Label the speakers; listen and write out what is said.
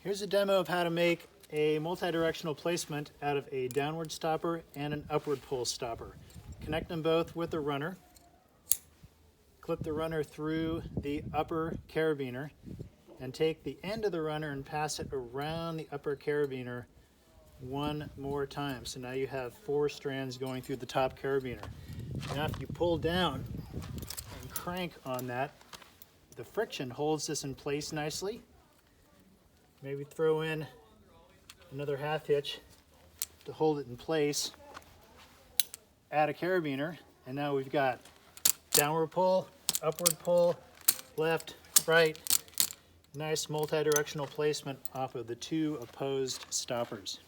Speaker 1: Here's a demo of how to make a multi-directional placement out of a downward stopper and an upward pull stopper. Connect them both with a runner. Clip the runner through the upper carabiner and take the end of the runner and pass it around the upper carabiner one more time. So now you have 4 strands going through the top carabiner. Now if you pull down and crank on that, the friction holds this in place nicely. Maybe throw in another half hitch to hold it in place. Add a carabiner, and now we've got downward pull, upward pull, left, right. Nice multi-directional placement off of the 2 opposed stoppers.